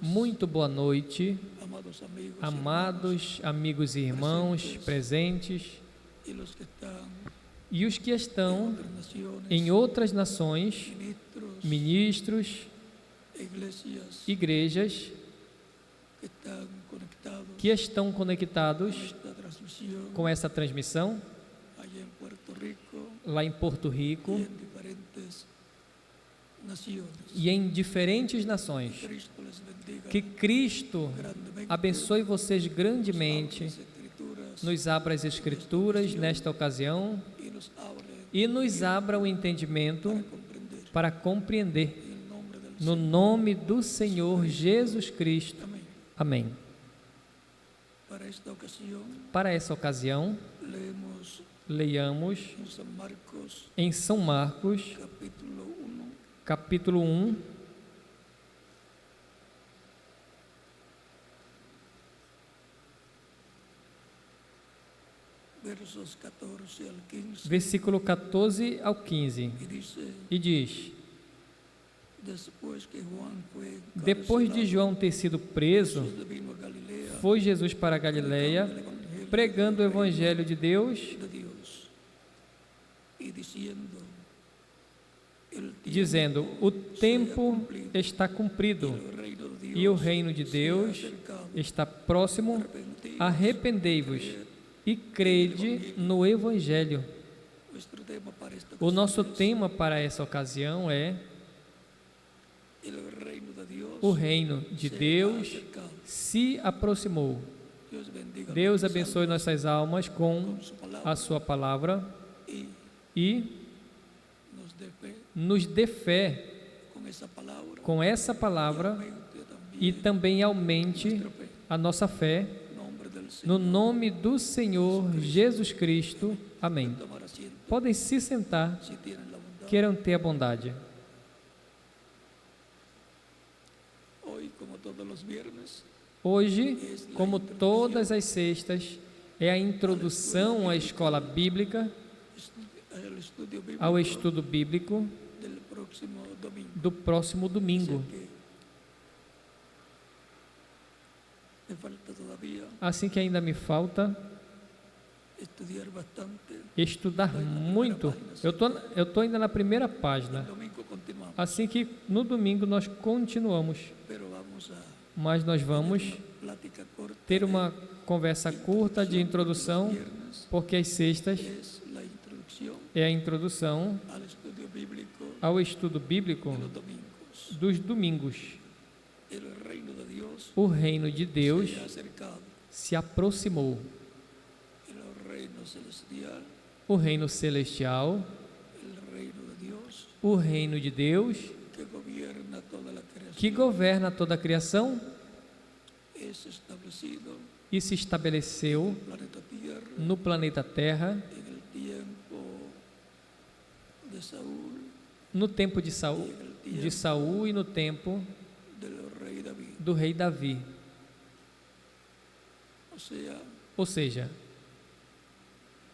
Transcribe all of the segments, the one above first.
Muito boa noite, amados amigos, amados amigos e irmãos presentes y los que están e os que en estão otras naciones, em outras nações, ministros, ministros, iglesias igrejas que están conectados que estão conectados esta transmisión com essa transmissão allá en Puerto Rico lá em Porto y Rico en diferentes naciones. e em diferentes nações. Cristo les bendiga Que Cristo grandemente, abençoe vocês abra grandemente, las escrituras nos abra as Escrituras nesta ocasião y nos abre e nos abra o entendimento para comprender para compreender. en el nombre del No Señor. nome do Senhor Jesus Cristo. Amén. Amém. Para esta ocasión Para essa ocasião, leemos leiamos en San Marcos em São Marcos, capítulo 1, capítulo 1, versos 14 al 15, versículo 14 ao 15, y dice: e diz: después que Juan fue Depois de encarcelado, João ter sido preso, Jesús vino a Galilea, foi Jesus para a Galileia, pregando o Evangelho de Deus, de Dios, y diciendo: el tiempo dizendo: O tempo está cumprido el reino de Dios e o reino de se ha Deus acercado. está próximo. Arrependei-vos e crede no Evangelho. Nuestro tema para esta O nosso ocasión es: tema para essa ocasião é el reino de Dios o reino de se ha Deus acercado. se aproximou. Dios bendiga Deus nuestras abençoe almas nossas almas com con su palabra a sua palavra y e nos dé fe nos dê fé con esa palabra com essa palavra aumente también e também aumente nuestra fe. a nossa fé En nombre del no Señor. nome do Senhor Jesus Cristo. Amém. Tomar asiento Podem se sentar, si tienen la bondad. queiram ter a bondade. Hoy, como todos los viernes, Hoje, como todas as sextas, é a introdução à escola bíblica, el estudio bíblico ao estudo bíblico del próximo domingo. do próximo domingo. Así que me falta todavía Assim que ainda me falta estudiar bastante. estudar muito. Eu tô ainda na primeira página. El domingo continuamos, Assim que no domingo nós continuamos, pero vamos a mas nós vamos plática corta. ter uma conversa curta de introdução, Viernes porque as sextas es la introducción é a introdução al estudio bíblico ao estudo bíblico de los domingos. dos domingos. El reino de Dios O reino de Deus se ha acercado. se aproximou. El reino celestial, O reino celestial, el reino de Dios o reino de Deus, que gobierna toda la creación, que governa toda a criação es establecido e se estabeleceu en el planeta Tierra no planeta Terra en el tiempo de Saúl no tempo de y en el tiempo Saul e no tempo del rey David. do rei Davi. O sea, Ou seja,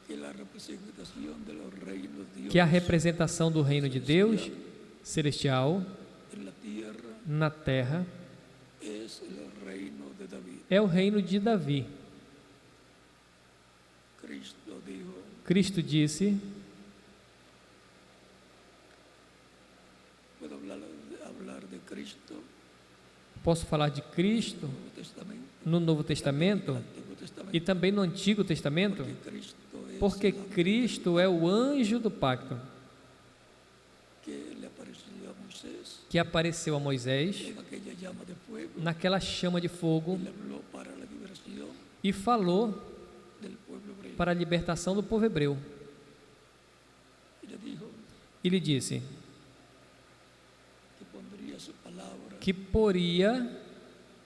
que la representación de los reinos de Dios que a representação do reino de Deus celestial en la tierra na terra es el reino de David. é o reino de Davi. Cristo dijo: Cristo disse, puedo hablar de Cristo posso falar de Cristo en el Nuevo Testamento, no Novo en Testamento el Antiguo Testamento, e também no Antigo Testamento, porque Cristo es porque el Cristo é o anjo do pacto que le apareció a Moisés que apareceu a Moisés en aquella llama de fuego naquela chama de fogo y le habló para la liberación e falou del pueblo hebreo. para a libertação do povo hebreu. Y le dijo E lhe disse que pondría su palabra que poria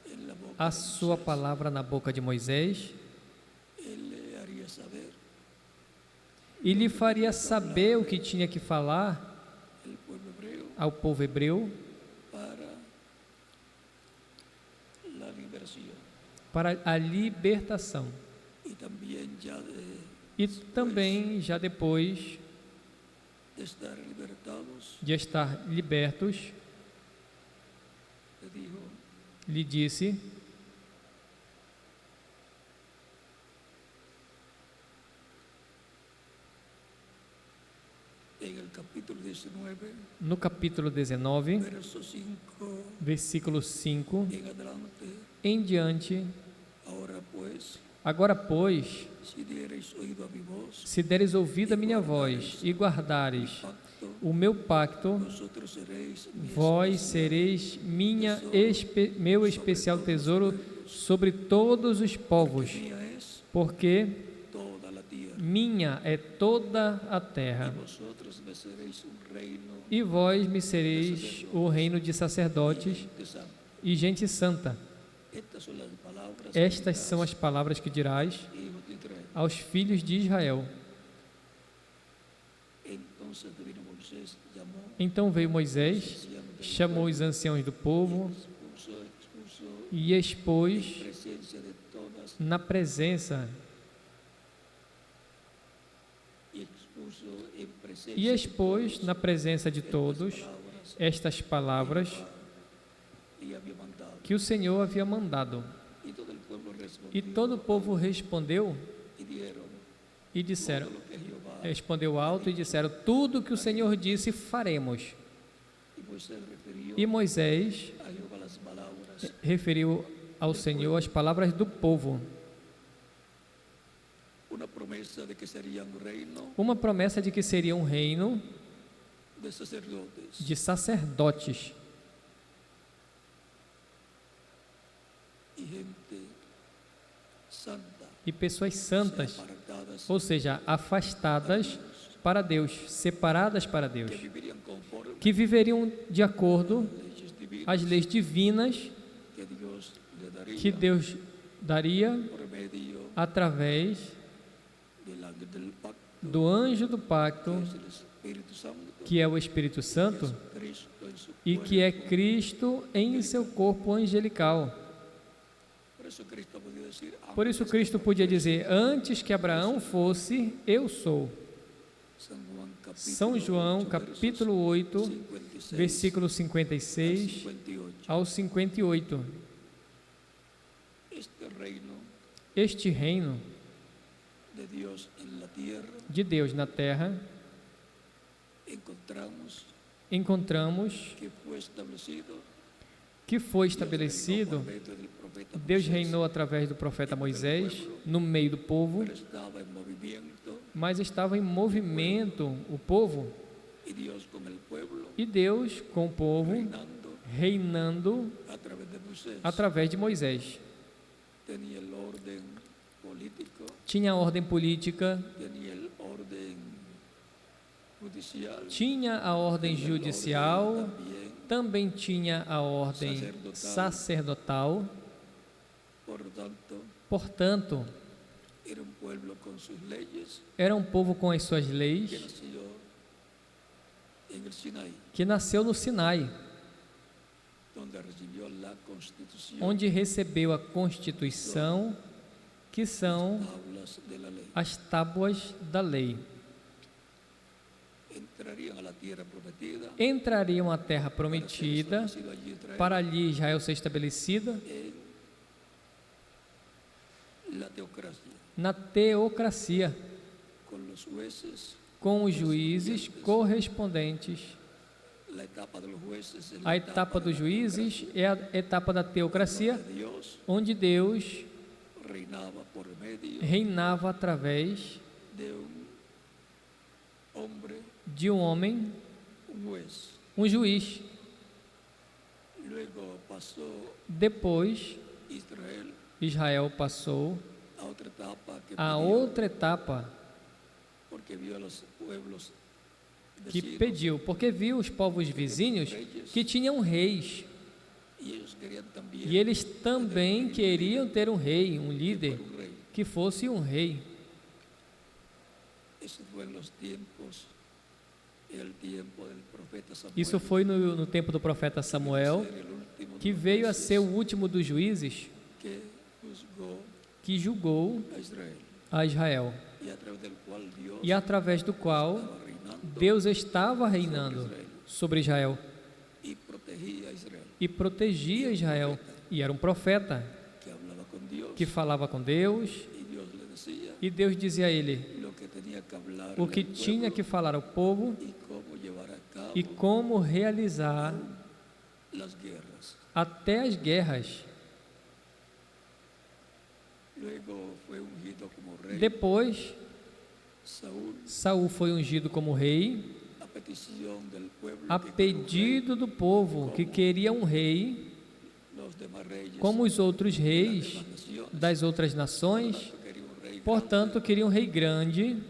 en la boca a de sua Moisés. palavra na boca de Moisés Él le haría saber e lhe faria saber o que tinha que falar el pueblo hebreo ao povo hebreu para la liberación. para a libertação. Y también ya E também, já depois de estar libertados, de estar libertos, le lhe disse: en el capítulo 19, no capítulo 19, verso 5 versículo 5 en adelante, em diante: agora pois, si si diereis oído a mi voz, deres ouvido a minha voz e guardares pacto, o meu pacto, vosotros seréis mi vós especial sereis meu especial tesouro sobre todos os povos, mía es porque toda la tierra, minha é toda a y terra, vosotros me seréis un reino e vós me sereis o reino de sacerdotes de sangre. e gente santa. Estas son las palabras que Estas dirás, são as palavras que dirás hijos de Israel. aos filhos de Israel. Entonces vino Moisés, llamó Então veio Moisés, ancianos del chamou os pueblo, anciãos do povo expuso e expôs presencia de todas na presença y expôs na presença de todos palabras estas palavras y había mandado. que o Senhor havia mandado. Y todo el pueblo E todo o povo respondeu y dieron e disseram, todo lo que Jehová. respondeu alto e disseram: tudo o que o Senhor disse faremos. Y Moisés refirió E Moisés a Jehová las palabras referiu ao Senhor as palavras do povo, una promesa de que sería un reino uma promessa de que seria um reino de sacerdotes de sacerdotes y gente santa, e pessoas santas, apartadas, ou seja, afastadas para Deus, separadas para Deus, que vivirían conforme que viveriam de acordo a las leyes divinas às leis divinas que Dios le daría que Deus daria por medio através del ángel del pacto, do anjo do pacto, que es el Espíritu Santo, que é o Espírito Santo, Cristo en su e que é cuerpo. Cristo em seu corpo angelical. Por eso Cristo podía decir, Por isso Cristo podia dizer: antes que Abraão fosse, eu sou. São João, capítulo 8, 56 versículo al 56 58. ao 58. Este reino Este reino de Dios en la tierra de Deus na terra, encontramos que foi estabelecido que foi estabelecido. por medio del profeta Deus Moisés, reinou através do profeta Moisés, no meio do povo, pero estaba en movimiento mas estava em movimento o povo, y Dios con el pueblo e Deus com o povo reinando reinando a través de Moisés. através de Moisés. Tenía el orden político, Tinha a ordem política, tenía el orden judicial, tinha a ordem tenía el orden judicial, también. também tinha a ordem sacerdotal. Por lo tanto, Portanto, era un pueblo con sus leyes era um povo com as suas que leis, nació en el Sinaí, que nasceu no Sinai, donde recibió la constitución, onde recebeu a Constituição, que são tablas de la ley. as tábuas da lei. Entrarían a la tierra prometida Entrariam à terra para ser prometida, establecido allí Israel para ali Israel ser estabelecida en la teocracia, na teocracia, con los jueces. com os juízes correspondentes. La etapa de los jueces es A la etapa de dos la juízes é a etapa da teocracia, teocracia. Dios onde Deus reinaba por medio reinava através de un hombre, de um homem, un juez. um juiz. Luego pasó Depois, Israel Israel passou a otra etapa a outra etapa porque vio a los pueblos que vecinos pediu, porque viu os povos vizinhos que tinham reis, y ellos querían también e eles também queriam ter um rei, um líder, un rey. que fosse um rei. Eso fue en los tiempos, en el tiempo del profeta Samuel. Isso foi no tempo do profeta Samuel, Ser el último de que los veio a jueces ser o último dos juízes que juzgó que julgou a Israel a Israel, y a través del cual Dios e através do qual estaba reinando Deus estava reinando sobre Israel y protegiendo protegía a Israel, e protegia Israel. E era um profeta que hablaba con Dios, que falava com Deus, y Dios le decía e Deus dizia a ele lo que tenía que hablar o que al tinha pueblo que falar ao povo y cómo llevar a cabo e como realizar las guerras. até as guerras. Luego fue ungido como rey. Depois, Saúl, Saul foi ungido como rei, a petición del pueblo a que quería un pedido do povo que queria um rei, rey, los demás reyes como os outros de las reis demás naciones, das outras nações. quería un rey Portanto, queria um rei grande grande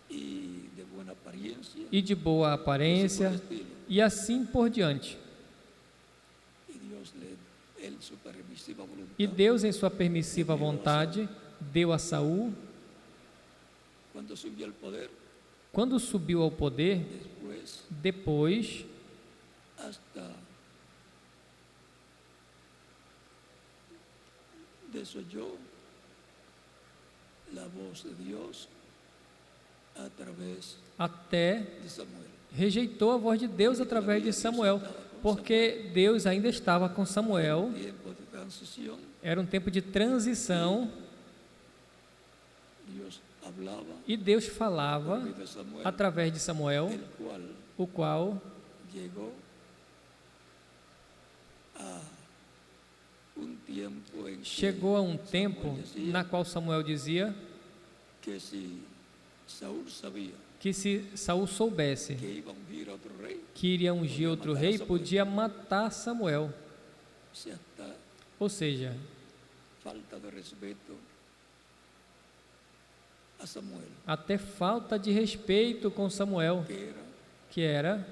y de buena apariencia, e de boa aparência, ese por el estilo. e assim por diante. Y Dios él su permisiva voluntad, E Deus, em sua permissiva vontade, deu a Saul, cuando subió al poder, quando subiu ao poder, después depois hasta desoyó la voz de Dios a través até de Samuel. rejeitou a voz de Deus através de Samuel, porque Deus ainda estava com Samuel. Tiempo de transición, Era um tempo de transição Dios hablaba e Deus falava por medio de Samuel, através de Samuel, el cual o qual llegó a un tiempo en que chegou a um tempo Samuel decía na qual Samuel dizia que si Saúl sabía que se Saul soubesse que iba a ungir a otro rey, que iria ungir outro rei, podia matar Samuel. se hasta Ou seja, falta de respeto a Samuel, até falta de respeito com Samuel, que era que era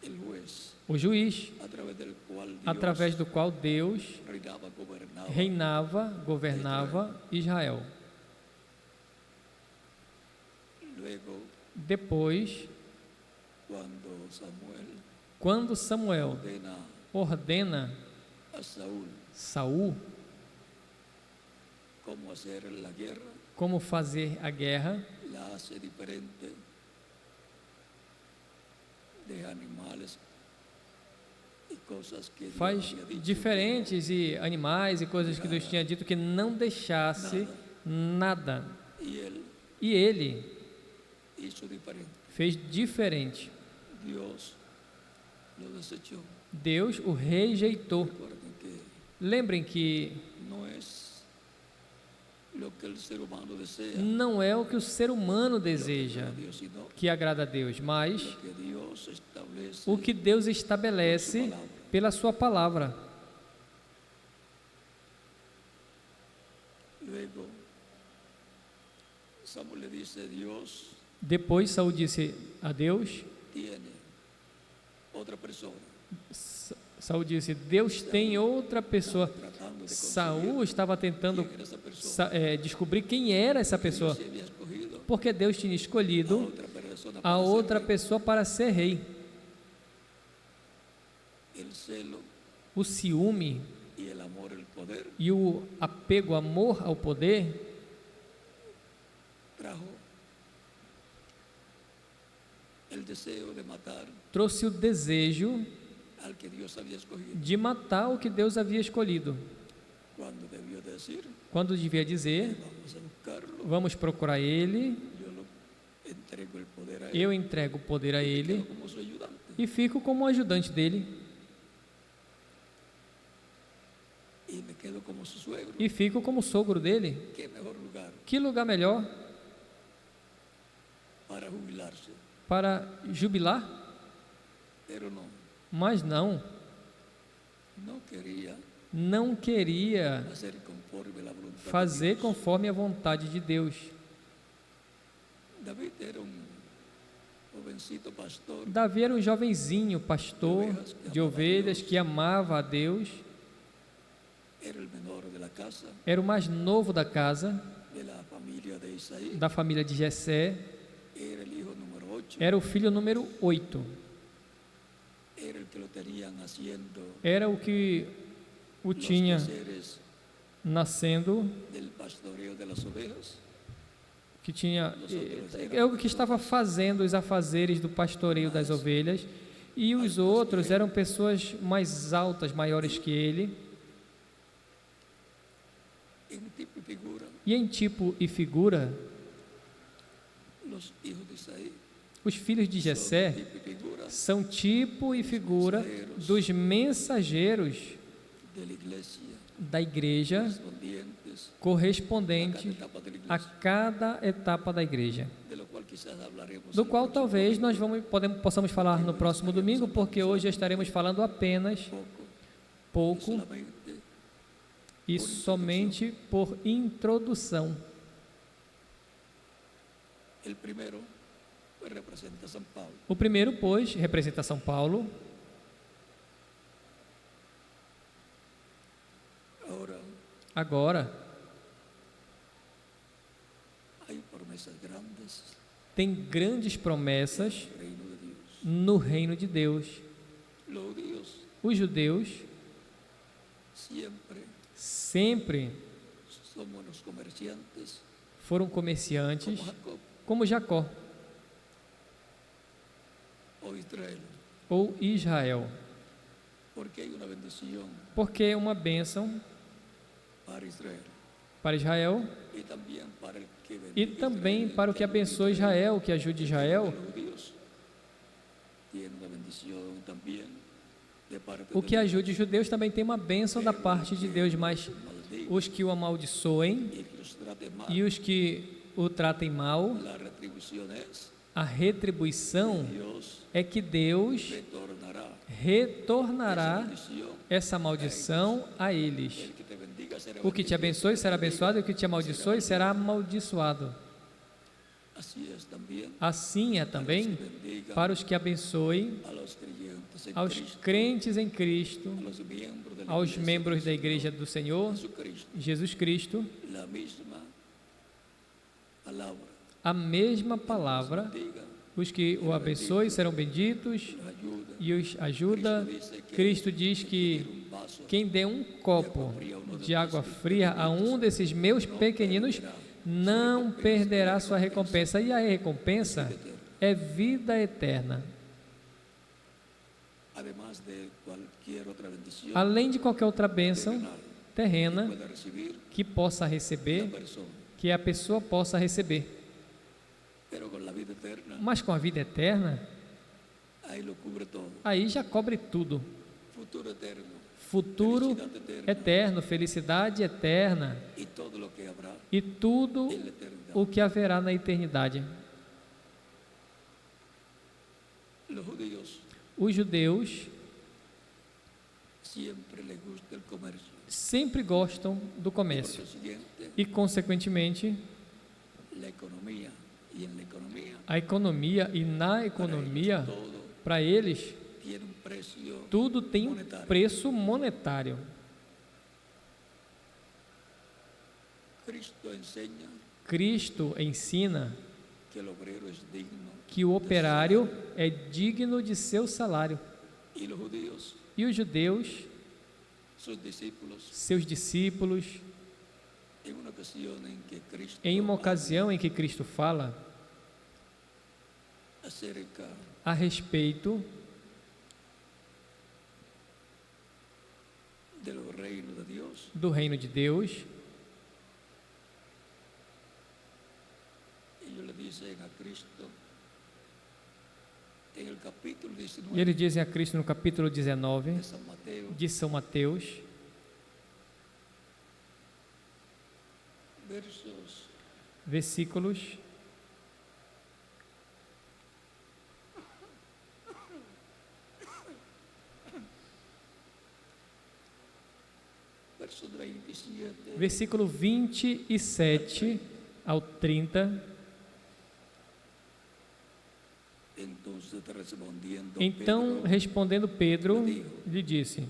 el juez o juiz, através do qual Deus através do qual Deus reinava, governava Israel. Luego, Depois, quando Samuel ordena a Saúl Saul como hacer la guerra, como fazer a guerra, la hace diferente de animales y cosas que Dios faz había dicho diferentes e animais e coisas que Deus tinha dito que não deixasse nada. y él E ele hizo diferente. fez diferente. Dios lo desechó. Deus o rejeitou. Recuerden que Lembrem que no es lo que el ser humano desea, não é o que o ser humano lo que deseja agrada a Dios, sino que agrada a Deus, mas lo que Dios establece o que Deus estabelece pela sua palavra. Luego Samuel le dice: Dios Depois Saul disse a Deus, tiene otra persona. Saul disse, Deus tem outra pessoa. Tratando de Saul estava tentando quién era esa persona. descobrir quem era essa pessoa, Se había escogido porque Deus tinha a escolhido otra persona a para ser outra rey. pessoa para ser rei. El celo O ciúme y el amor, el poder, e o apego, amor ao poder, trajo el deseo de matar trouxe o desejo al que Dios había escogido, de matar o que Deus havia escolhido, cuando debió decir: quando devia dizer, vamos a buscarlo, vamos procurar ele, yo lo entrego el poder a él, eu entrego o poder a ele quedo como su ayudante. e fico como ajudante dele, Y me quedo como su suegro. e fico como sogro dele. ¿Qué mejor lugar Que lugar melhor para jubilarse? para jubilar? Pero no, Mas não no quería queria hacer conforme a la voluntad de fazer Dios. conforme a vontade de Deus. David era un jovencito pastor, Davi era um jovenzinho pastor de ovelhas que amava a Deus, era el menor de la casa, era o mais novo da casa, de la familia de Isaí, da família de Jessé, era el hijo número 8, era o filho número 8, era el que lo tenían haciendo era o que o los tinha quehaceres nascendo, del pastoreo de las ovejas. que tinha, é o que estava fazendo os afazeres do pastoreio das ovelhas, E os outros eram pessoas mais altas, maiores que ele. En tipo y figura, E em tipo e figura, los hijos de Isaí os filhos de son Jessé tipo y figura são tipo e figura dos mensageiros de la iglesia, da igreja, correspondientes correspondentes a cada etapa de la a iglesia, cada etapa da igreja, de lo cual quizás hablaremos do el qual próximo talvez domingo. nós possamos falar no próximo domingo, porque hoje estaremos falando apenas pouco solamente e somente por introdução. el primero pues representa a San Pablo. O primeiro, pois, representa São Paulo. Ahora Agora, hay promesas grandes tem grandes promessas en el reino de Dios. no reino de Deus. Los judíos Os judeus sempre son buenos comerciantes foram comerciantes, como Jacob como Jacó o Israel, ou Israel, porque hay una bendición porque é uma bênção para Israel para Israel y también para el que e bendiga também Israel, para o que abençoe Israel, que ajude Israel. Los judíos tienen una bendición también de parte O de que Dios. ajude os judeus também tem uma bênção da parte de Deus, mas Maldiga os que o amaldiçoem y el que los trate mal, e os que o tratem mal, la retribución es a retribuição Dios é que Deus retornará bendición. essa maldição a eles. El que te bendiga será O que te abençoe será abençoado e o que te amaldiçoe será amaldiçoado. Así es también Assim é também bendiga para os que abençoem a los creyentes en aos Cristo, crentes em Cristo, a los miembros de la aos iglesia membros da de Igreja do Senhor, Jesucristo, Jesus Cristo, la misma palabra. a mesma palavra. Diga, Os que o abençoem serão benditos nos ayuda. e os ajuda. Cristo diz que Un vaso quem der um copo de água fria a um desses meus pequeninos não perderá sua recompensa. E a recompensa é vida eterna. además de cualquier otra bendición Além de qualquer outra bênção terrena pueda recibir que possa la receber, persona, que a pessoa possa receber. pero con la vida eterna, Mas com a vida eterna, ahí lo cubre todo. aí já cobre tudo. Futuro eterno, Futuro felicidad eterna eterno, felicidade eterna y todo lo que habrá e tudo en la eternidad. o que haverá na eternidade. Los judíos Os judeus siempre les gusta el comercio. sempre gostam do Por comércio consiguiente, e, consequentemente, la economía y en la economía a economia e na para economia, ellos todo para eles, tiene un precio. tudo tem um monetário. preço monetário. Cristo enseña Cristo ensina que el obrero es digno que o operário é digno de seu salário. y los judíos, E os judeus, sus discípulos, seus discípulos, en una ocasión en que Cristo em uma ocasião em que Cristo fala acerca a respeito del reino de Dios, do reino de Deus, ellos le dicen a Cristo en el capítulo e 19 eles dizem a Cristo no capítulo 19 de San Mateo, de São Mateus, versos versículos 27, versículo 27 ao 30. entonces respondiendo Então, Pedro, respondendo Pedro, lhe disse: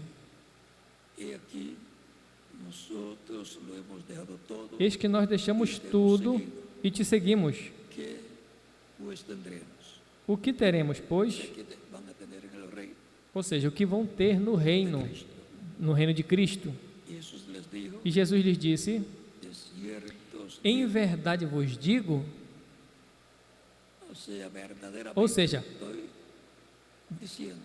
he aquí, nosotros lo hemos dejado todo, Eis que nós deixamos tudo e te seguimos. que pues tendremos, O que teremos, pois? que van a tener en el reino Ou seja, o que vão ter no de reino, Cristo. no reino de Cristo. Y Jesús les dijo, E Jesus lhes disse: de cierto os Em digo, verdade vos digo, o sea, verdaderamente ou seja, estoy diciendo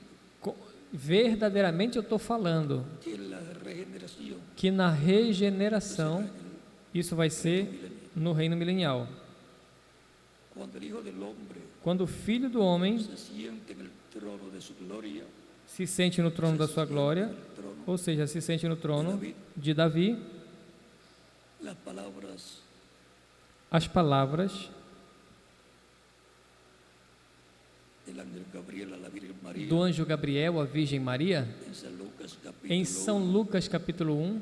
verdadeiramente eu estou falando que la regeneración que na regeneração, será en isso vai ser no reino milenial. cuando el Hijo del Hombre Quando o Filho do Homem se siente en el trono de su gloria, se sente no trono da sua glória, en el trono, ou seja, se sente no trono de Davi, las palabras as palavras del ángel Gabriel a la Virgen María do anjo Gabriel à Virgem Maria, en San Lucas capítulo em São 1, Lucas capítulo 1,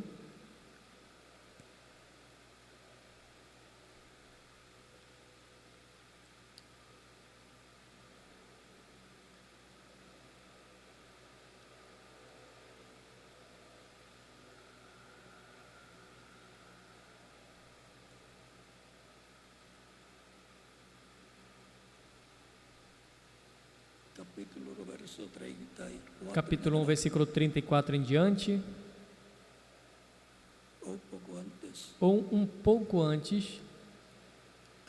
capítulo 1, verso 34, capítulo 1, versículo 34 em diante, o poco antes, ou um pouco antes,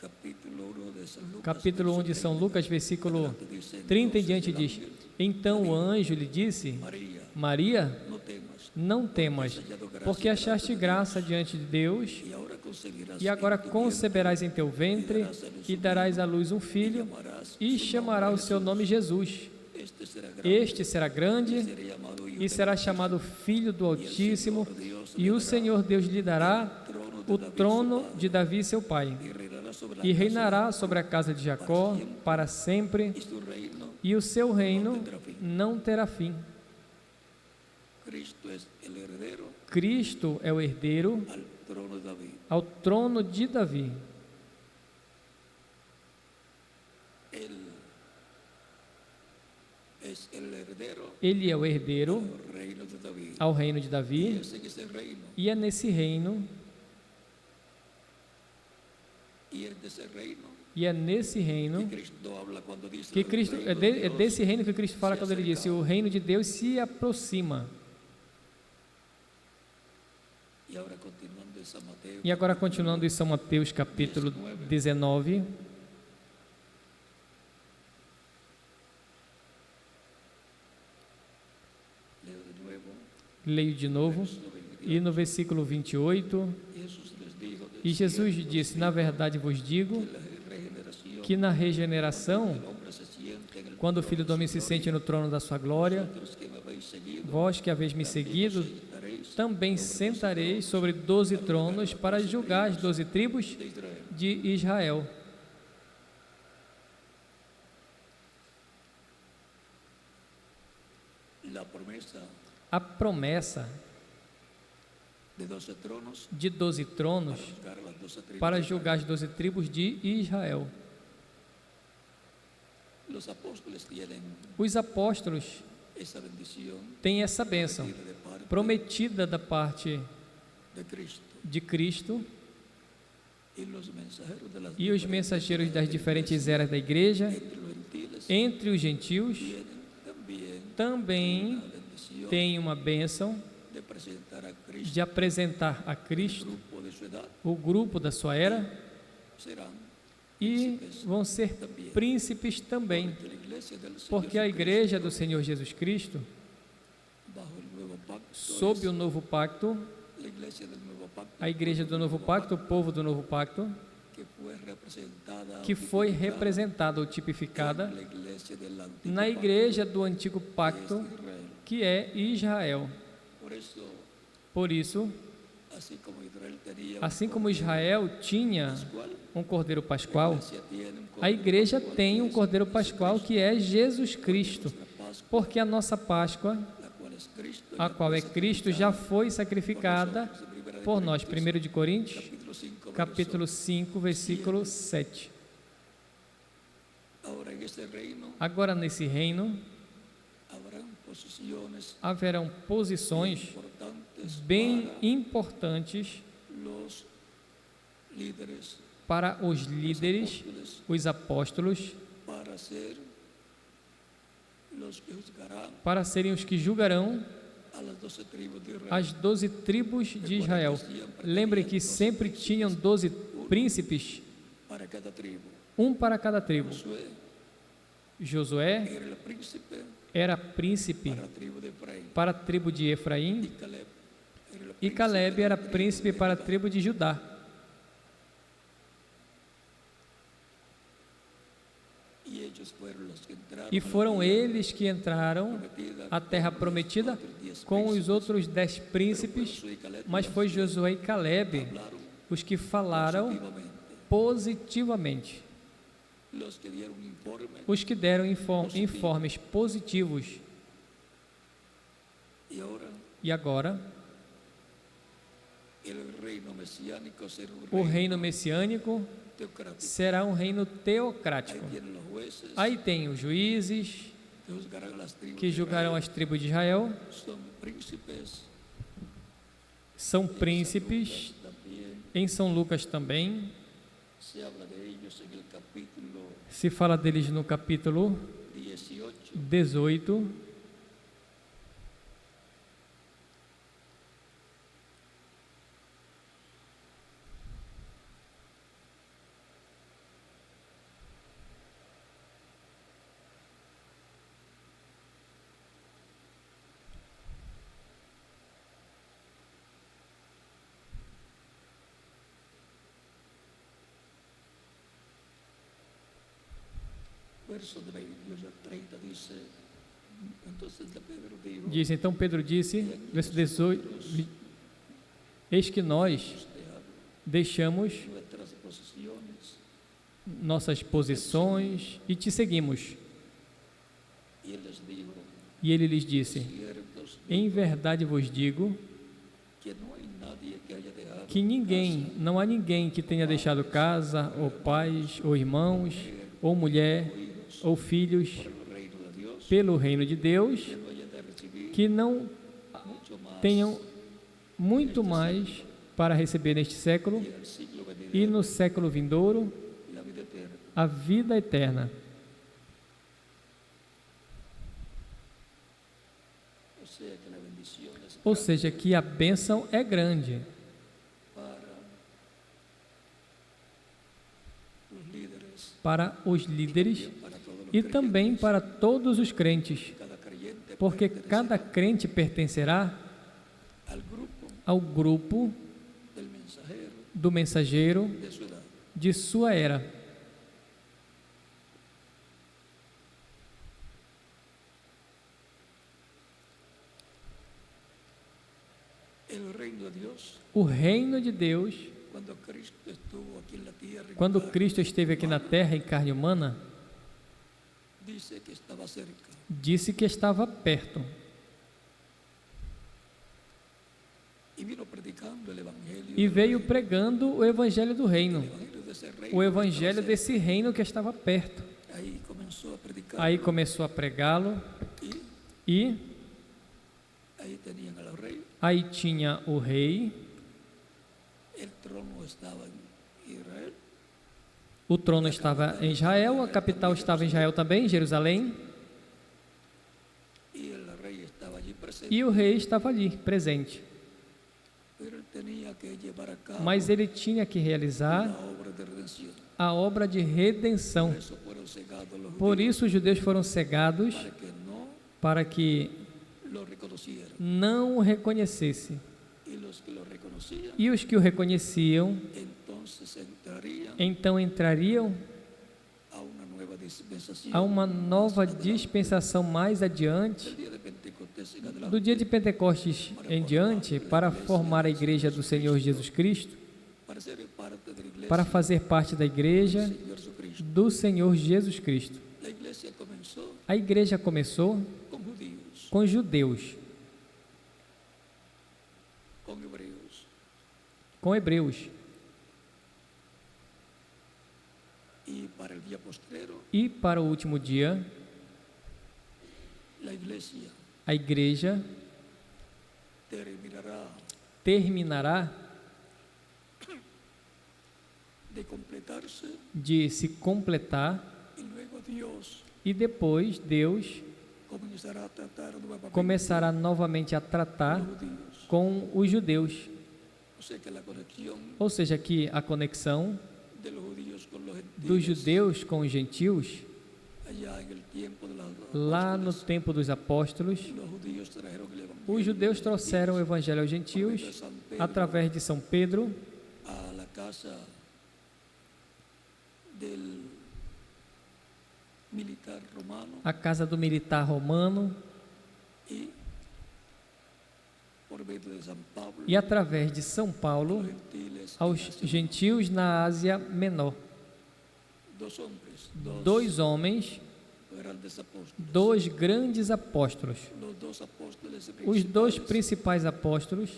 capítulo 1 de San Lucas, capítulo 1 verso de São Lucas, versículo adelante dice, 30 em entonces diante el diz: ángel, Então o anjo lhe disse: María, Maria, no temas, não temas, porque achaste graça diante de Deus, y ahora e agora conceberás conceberás em teu ventre e darás à luz um filho, e chamará o seu nome Jesus. Este será grande e será chamado Filho do Altíssimo, e o Senhor Deus lhe dará o trono de Davi seu pai, e reinará sobre a casa de Jacó para sempre, y su reino. e o seu reino não terá fim. Cristo es el heredero Cristo é o herdeiro al trono de David. ao trono de Davi. Él es el heredero Ele é o herdeiro al reino de David. ao reino de Y Davi, es en ese reino, e é nesse reino, y es de ese reino e é nesse reino que Cristo habla cuando dice que el Cristo, reino é de Dios. desse reino que Cristo fala quando ele disse: o reino de Deus se aproxima. Y ahora continuando en San Mateo, E agora, continuando em São Mateus capítulo 19, leo de nuevo, leio de novo, verso 22. e no versículo 28, Jesús les dijo, de e Jesus cierto, disse: Na verdade vos digo la regeneración que na regeneração, del hombre se siente en el quando o Filho do Homem se sente no trono da sua glória, vosotros que me habéis seguido, vós que haveis me seguido, sentaréis também sentareis sobre 12 tronos para julgar as 12 tribos de Israel. de Israel. La promesa A promessa de 12 tronos de 12 tronos para juzgar las 12 tribus para de Israel. julgar as 12 tribos de Israel. Los apóstoles tienen Os apóstolos esa bendición têm essa bênção de parte prometida da parte de Cristo, de Cristo, y los mensajeros de las e os mensageiros das diferentes eras da igreja, entre los gentiles entre os gentios, tienen también também la bendición têm uma bênção de presentar a Cristo. de apresentar a Cristo, Grupo de su edad o grupo da sua era, serán e vão ser príncipes também, de la iglesia del Señor porque a igreja do Senhor Jesus Cristo, bajo el nuevo pacto, sob o novo pacto, la iglesia del nuevo pacto, a igreja do novo pacto, o povo do novo pacto, que foi que foi representada representada ou tipificada la iglesia del antiguo na pacto, igreja do antigo que es pacto, Israel. que é Israel. Por eso, Por isso, assim como Israel tinha um cordeiro pascual, pascual, a igreja tem um cordeiro pascual que é Jesus Cristo, porque a nossa Páscoa, a qual é Cristo, já foi sacrificada por nós. 1 de Coríntios, capítulo 5, versículo 7. Agora, nesse reino, haverão posições bem importantes para os líderes, os apóstolos, para serem os que julgarão as 12 tribos de Israel. Lembre que sempre tinham 12 príncipes, para cada tribo. um para cada tribo. Josué Josué era el príncipe era príncipe para la tribu de Efraín. para a tribo de Efraim, Y Caleb era el e Caleb era príncipe para a tribo de Judá. Y ellos fueron los que entraron E a la foram tierra eles que entraram prometida à terra con los prometida otros 10 com os príncipes. outros 10 Pero príncipes, Josué y Caleb mas los foi que Josué e Caleb hablaron os que falaram positivamente, positivamente, los que dieron informe. os que deram informes positivos. Y ahora E agora, el reino mesiánico será un o reino messiânico teocrático. será um reino Ahí teocrático. tienen los jueces Aí tem os juízes que juzgarán a las tribus que de julgarão as tribos de Israel, Israel. Son príncipes são príncipes, también. em São Lucas também, Se habla de ellos en el capítulo se fala deles no capítulo 18. 18, Verso de 28 a 30 dice, entonces Pedro dijo, diz, então Pedro disse, verso 18, eis que nós deixamos nuestras posiciones, nossas posições e te seguimos. y él les dijo, E ele lhes disse, ciertos, em verdade vos digo que no hay nadie que haya dejado que ninguém, não há ninguém que tenha deixado casa, ou pais, ou irmãos, ou mulher, ou filhos, el reino de Dios, pelo reino de Deus, que no haya de recibir que não mucho más tenham muito mais para receber neste século y en el siglo venidero e no século vindouro la vida eterna. a vida eterna. O sea que la bendición es Ou seja, que a bênção é grande para los líderes, para os líderes para todos los e também creyentes. para todos os crentes, Cada creyente porque pertenecerá cada crente pertencerá al grupo ao grupo del mensajero do mensageiro de su edad. de sua era. El reino de Dios, O reino de Deus, cuando Cristo estuvo aquí en la tierra, en quando carne, Cristo esteve aqui na terra em carne humana, dice que estaba cerca. disse que estava perto Y vino predicando el evangelio. e veio pregando o evangelho do reino, El evangelio de ese reino o que evangelho estaba desse reino que estava perto. cerca. Ahí comenzó a predicar. Aí começou a pregá-lo Y e ahí tenían al rey. aí tinha o rei, El trono estaba en Israel. o trono estava em Israel, a capital estava em Israel também, em Jerusalém, Y el rey estaba allí presente. e o rei estava ali, presente. Pero él tenía que llevar a cabo Mas ele tinha que realizar la obra de redención. a obra de redenção. Por eso fueron cegados los Por judíos, isso os judeus foram cegados para que no para que lo reconocieran. não o reconhecesse. Y los que lo reconocían, E os que o reconheciam, entonces entrarían então entrariam a una nueva dispensación. a uma nova dispensação mais adiante, El día de Pentecostés en adelante, do dia de Pentecostes em diante, para formar a igreja do Senhor Jesus Cristo, para ser parte de la iglesia para fazer parte da igreja del Señor Jesucristo. do Senhor Jesus Cristo. La iglesia comenzó A igreja começou con judíos, com judeus, con hebreos, com hebreus, y para el día postrero, e para o último dia, la iglesia a igreja terminará de completarse de se completar y luego Dios e depois Deus comenzará a tratar nuevamente começará novamente a con tratar los judíos. com os judeus. O sea que la conexión Ou seja, que a conexão de los judíos con los dos gentiles judeus com os gentios allá en el tiempo de los Lá no apóstoles, tempo dos apóstolos, los judíos trajeron el evangelio os judeus trouxeram o evangelho aos de gentios San Pedro através de São Pedro a la casa del militar romano à casa do militar romano y por medio de San Pablo e através de São los Paulo gentiles aos en Asia. gentios na Ásia Menor. Dos hombres, Dois homens, grandes apóstoles, dois grandes apóstolos, los dos apóstoles os dois principales principais apóstolos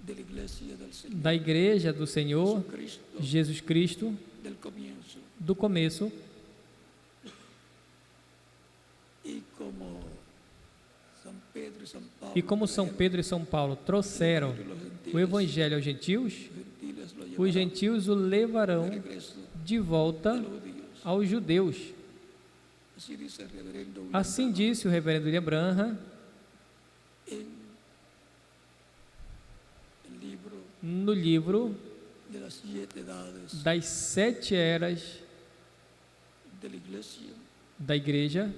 de la iglesia del Señor da Igreja do Senhor Cristo Jesus Cristo, del comienzo. do começo. Y como San Pedro y San Pablo E como São Pedro e São Paulo trouxeram o Evangelho aos gentios, gentiles lo os llevaron gentios o levarão de regreso de volta a los judíos. aos judeus. Así dice el reverendo William Assim Branham disse o reverendo William Branham en el libro no livro de las 7 edades das 7 eras de la iglesia. da Igreja.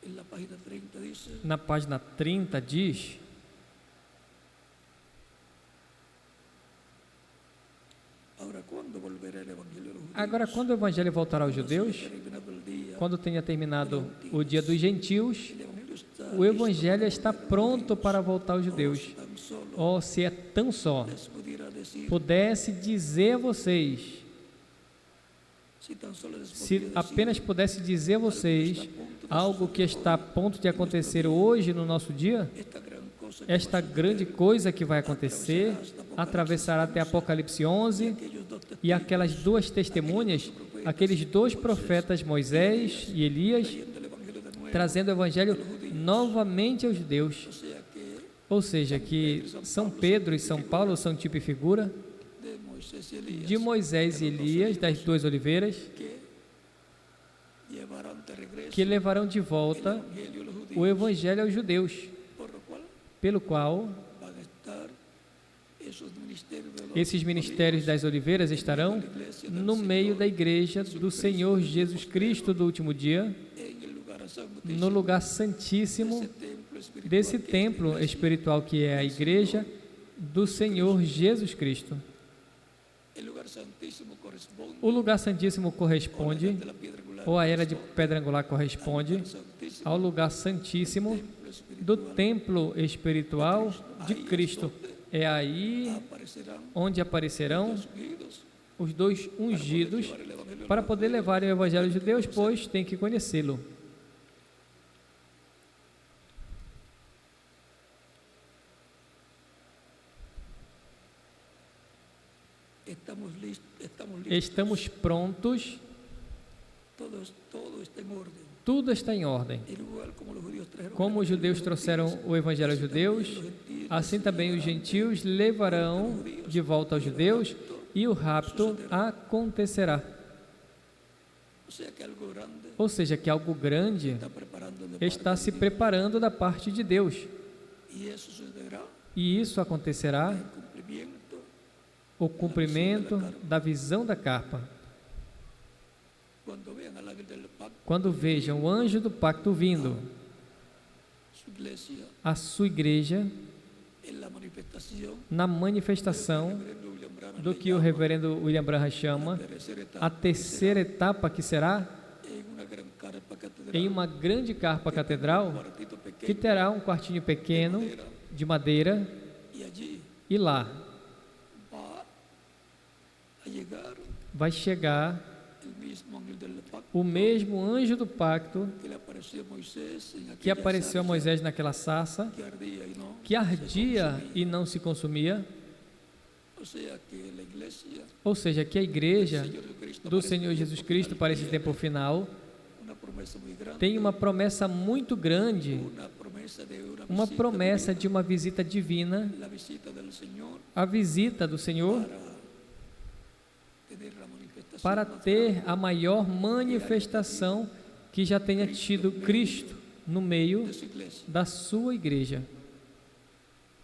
En la página 30 dice, Na página 30 diz: ahora cuándo volverá el evangelio a los judíos. agora, quando o Evangelho voltará aos judeus, Terminado el día, quando tenha terminado o dia dos gentios, el evangelio está o Evangelho está pronto para voltar aos judeus. tan solo Oh, se é tão só les pudiera decir, pudesse dizer a vocês, si tan solo les se podría decir apenas pudesse dizer a vocês algo que está a ponto de acontecer hoje no nosso dia, esta gran cosa que esta grande coisa que vai acontecer atravessará até Apocalipse 11 aquellos dos e aquelas duas testemunhas, aqueles dois profetas, Moisés e Elias, del evangelio de nuevo, trazendo o Evangelho novamente aos judeus. o sea que Ou seja, que São Pedro e São Paulo são tipo e figura de Moisés y Elías de Moisés e Elias, das duas oliveiras, que llevarán de regreso que levarão de el volta evangelio a los judíos, o Evangelho aos judeus, por lo cual pelo qual van a estar esos ministerios de los esses ministérios das oliveiras estarão no meio da igreja do Senhor Jesus Cristo do último dia, en el lugar santo no lugar santíssimo templo espiritual desse que templo espiritual que é a igreja do Senhor Jesus Cristo. el lugar santísimo corresponde O lugar santíssimo corresponde, de la piedra angular ou a era de pedra angular corresponde, santísimo ao lugar santíssimo templo espiritual do templo espiritual de Cristo. É aí aparecerán onde aparecerão ungidos os dois ungidos para el evangelio para poder levar o Evangelho de Deus, pois tem que conhecê-lo. estamos listos Estamos prontos, todo está en orden tudo está em ordem. igual como los judíos trajeron Como os judeus trouxeram o Evangelho aos judeus, assim também os gentios levarão de volta aos judeus e o rapto acontecerá. o sea que algo grande Ou seja, que algo grande está preparando de está parte se preparando da parte de Deus. y eso sucederá E isso acontecerá en cumplimiento o cumprimento da visão da carpa. cuando vean al ángel del pacto Quando vejam o anjo do pacto vindo, su iglesia a sua igreja, en la manifestación na manifestação reverendo William Branham do le que o llama reverendo William Branham chama tercera etapa a terceira etapa, que será en una gran carpa catedral em uma grande carpa catedral, cuartito que pequeño terá um quartinho pequeno de madeira, y allí e lá va a llegar vai chegar el mismo ángel del pacto o mesmo anjo do pacto que le apareció a Moisés en que aquella apareceu a zarza Moisés naquela sarça, que ardía y no que ardia e não se consumia. o sea que la iglesia Ou seja, que a igreja Señor Jesucristo do aparece Senhor Jesus Cristo para esse tempo final una promesa muy grande, tem uma promessa muito grande, una promesa de una uma visita promessa divina, de uma visita divina, la visita del Señor a visita do Senhor, tener la manifestación para más ter grande a maior manifestação que já tenha tido Cristo no meio de su iglesia, da sua igreja.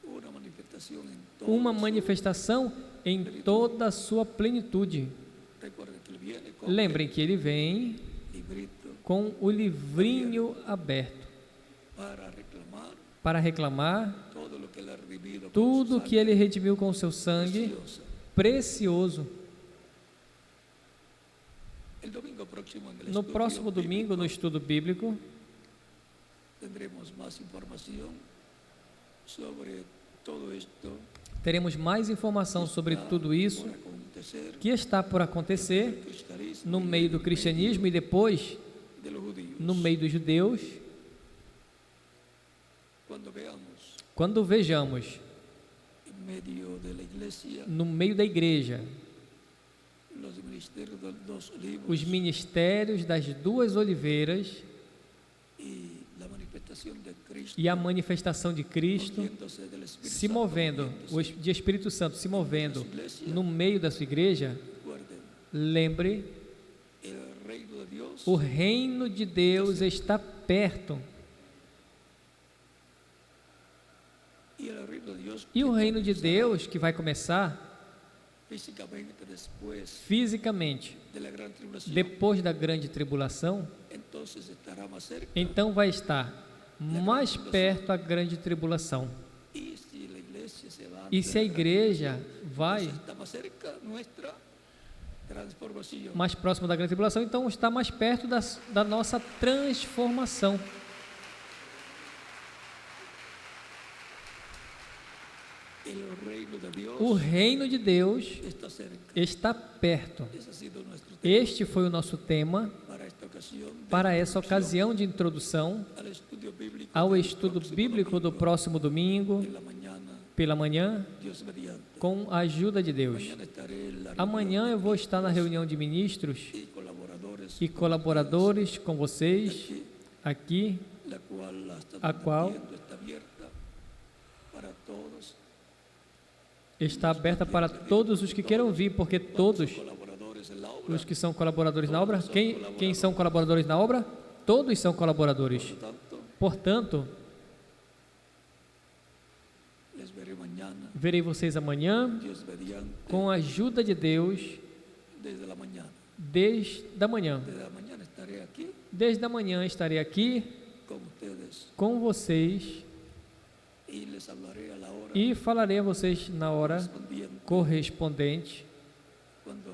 una manifestación en todo Uma su- manifestação em toda a sua plenitude. Recuerden que él viene con Lembrem que ele vem el librito com o livrinho aberto para reclamar para reclamar todo lo que él ha redimido con tudo su que ele redimiu com o seu sangre sangue preciosa. precioso. El domingo próximo en el No estudio próximo domingo, no bíblico, estudo bíblico, tendremos más información sobre todo esto teremos mais informação sobre tudo isso por acontecer que está por acontecer el cristianismo no meio do cristianismo e depois de los judíos. no meio dos judeus, quando vejamos en medio de la iglesia no meio da igreja los ministerios de los dos olivos os ministérios das duas oliveiras y la manifestación de Cristo e a manifestação de Cristo moviéndose del Espíritu se Santo, movendo, moviéndose. de Espírito Santo se movendo iglesia, no meio da sua igreja. Recuerden, Lembre, el reino de Dios o reino de Deus está perto. y el reino de Dios E o que reino de comenzará Deus que vai começar físicamente después fisicamente de la gran tribulación, depois da grande tribulação, entonces estará más cerca. então vai estar mais perto a grande tribulação. Y si la iglesia se va E se a igreja vai entonces está más cerca nuestra transformación. mais próximo da grande tribulação, então está mais perto da nossa transformação. El reino de Dios O reino de Deus está cerca. está perto. Ese ha sido nuestro tema Este foi o nosso tema para esta ocasión de para essa introducción ocasião de introdução al estudio bíblico ao del estudo próximo bíblico do domingo, próximo domingo, en la mañana, pela manhã, Dios mediante. com a ajuda de Deus. Mañana estaré en la Amanhã eu vou estar na reunião de ministros y colaboradores e colaboradores com vocês aquí, aqui, la cual la estamos a qual abriendo, está abierta para todos está aberta para todos os que queiram vir, porque todos colaboradores en la obra. os que são colaboradores na obra, quem são colaboradores na obra? Todos são colaboradores. Por lo tanto, Portanto, les veré mañana, verei vocês amanhã Dios mediante, com a ajuda de Deus desde la mañana. desde a manhã. Desde la mañana estaré aquí Desde a manhã estarei aqui con ustedes com vocês y les hablaré a la hora e falarei a vocês na hora correspondiente correspondente, cuando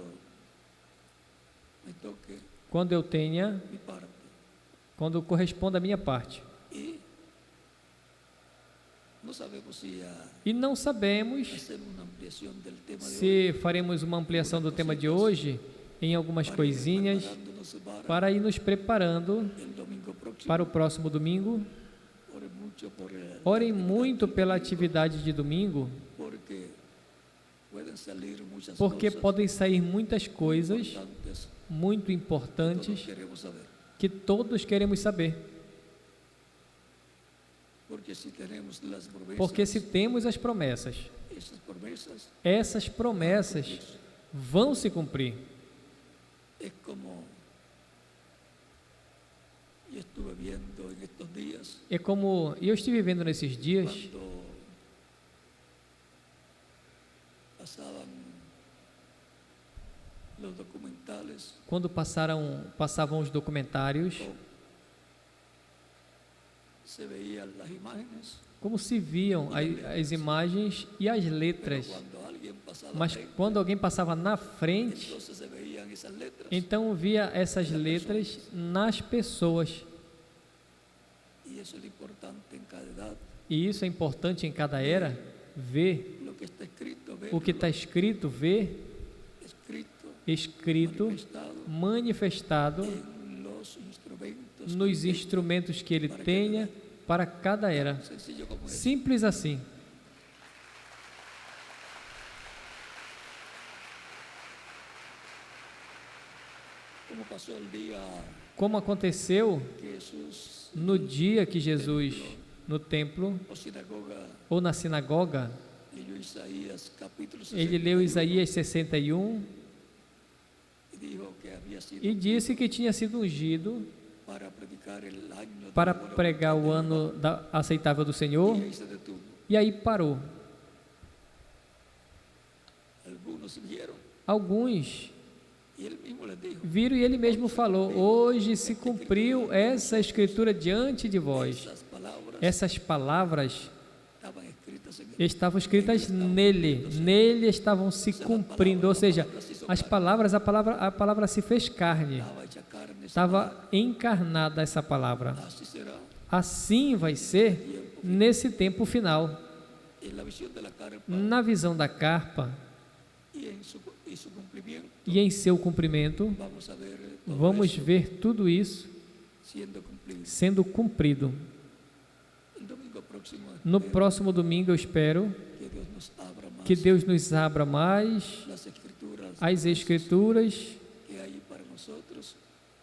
me toque quando eu tenha, mi parte. quando corresponda a minha parte. Y no sabemos si E não sabemos hacer una ampliación del tema de hoy se faremos uma ampliação do tema de hoje em algumas para ir coisinhas preparándonos para ir nos preparando el domingo próximo. para o próximo domingo. Ore mucho por el- Orem muito pela atividade de domingo, porque pueden salir muchas porque cosas podem sair muitas coisas importantes muito que todos importantes queremos saber. que todos queremos saber. Porque si tenemos las promesas, Porque se temos as promessas, esas promesas essas promessas vão se cumprir. es como yo estuve viendo en estos días É como eu estive vendo nesses dias, cuando pasaban los documentales quando passavam os documentários, se veían las imágenes, como se viam as imagens e as pero letras. cuando alguien pasaba Mas frente, quando alguém passava na frente, entonces se veían esas letras então via essas letras nas pessoas. y eso es lo importante en cada edad. E isso é importante em cada era, ver Lo que está escrito, ver o que está escrito, ver escrito, manifestado manifestado en los instrumentos nos que instrumentos que ele tenha para cada era. tenga. Sencillo como es. Simples assim. Como pasó el día como aconteceu que Jesús no dia que Jesus, no templo o sinagoga ou na sinagoga, leyó Isaías capítulo ele leu 61 Isaías 61 y dijo que había sido e disse que tinha sido ungido para predicar el año de para la buena pregar o voluntad de ano Jehová. aceitável do Senhor, Y ahí se detuvo. e aí parou. Algunos vieron Alguns y él mismo les dijo, viram e ele mesmo falou: hoje se cumpriu essa escritura diante de vós. esas palabras Essas palavras estaban escritas en él. estavam escritas nele estavam se cumprindo, ou seja, as palavras, a palavra se fez carne, Estaba hecha carne, esa estava encarnada essa palavra. palabra. Así será. Assim vai ser nesse tempo final. En la visión de la carpa Na visão da carpa y en su cumplimiento, e em seu cumprimento, vamos a ver todo vamos eso ver tudo isso siendo cumplido. sendo cumprido. El domingo próximo No espero próximo domingo eu espero que Dios nos abra más que Deus nos abra mais las escrituras as Escrituras que hay para nosotros.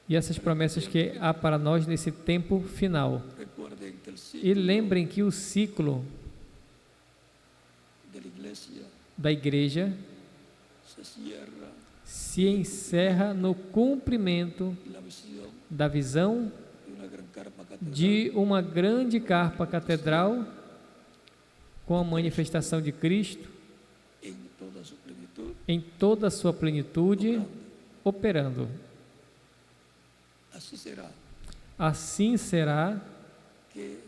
e essas promessas que há para nós nesse tempo final. Recuerden que el E ciclo lembrem que o ciclo de la iglesia da igreja se cierra se encerra no cumprimento en la visión da visão de una gran carpa catedral de uma grande carpa catedral com a manifestação de Cristo en toda su plenitud. em toda a sua plenitude, operando. Así será Assim será que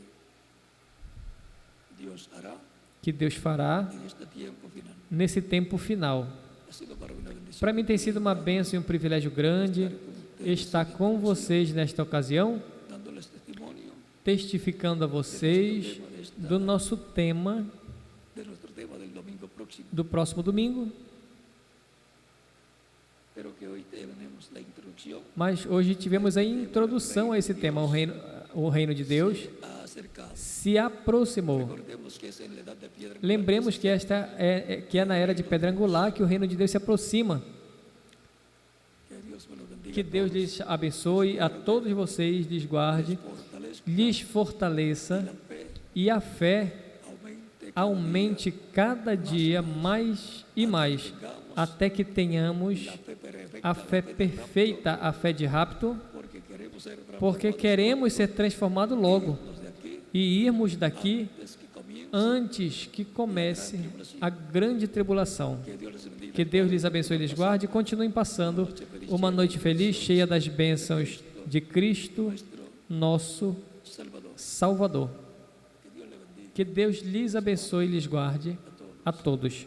Dios hará que Deus fará en este tiempo final. nesse tempo final. Ha sido para mí una bendición Para mim tem sido uma bênção e um privilégio grande estar com vocês nesta ocasião, dándoles testimonio testificando a vocês do nosso tema de nuestro tema del domingo próximo. do próximo domingo. Pero que hoy tenemos la introducción Mas hoje tivemos a introdução a esse tema, o reino de Deus a acercar. se aproximou. Recordemos que es en la edad de piedra. Lembremos que que é na era de pedra angular que o reino de Deus se aproxima. Que Dios me lo bendiga. Que Deus lhes abençoe, a todos vocês lhes guarde, fortalezca lhes fortaleça la fe, e a fé aumente aumente cada dia mais e mais, até que tenhamos a fé perfeita, a fé de rapto, porque queremos ser transformados logo de aquí e irmos daqui antes que comience. antes que comece a grande tribulação. Que Dios les bendiga. Que Deus lhes abençoe e lhes guarde e continuem passando uma noite feliz, cheia das bênçãos de Cristo, nosso Salvador. Salvador. Que Dios le bendiga Que Deus lhes abençoe e lhes guarde a todos. a todos.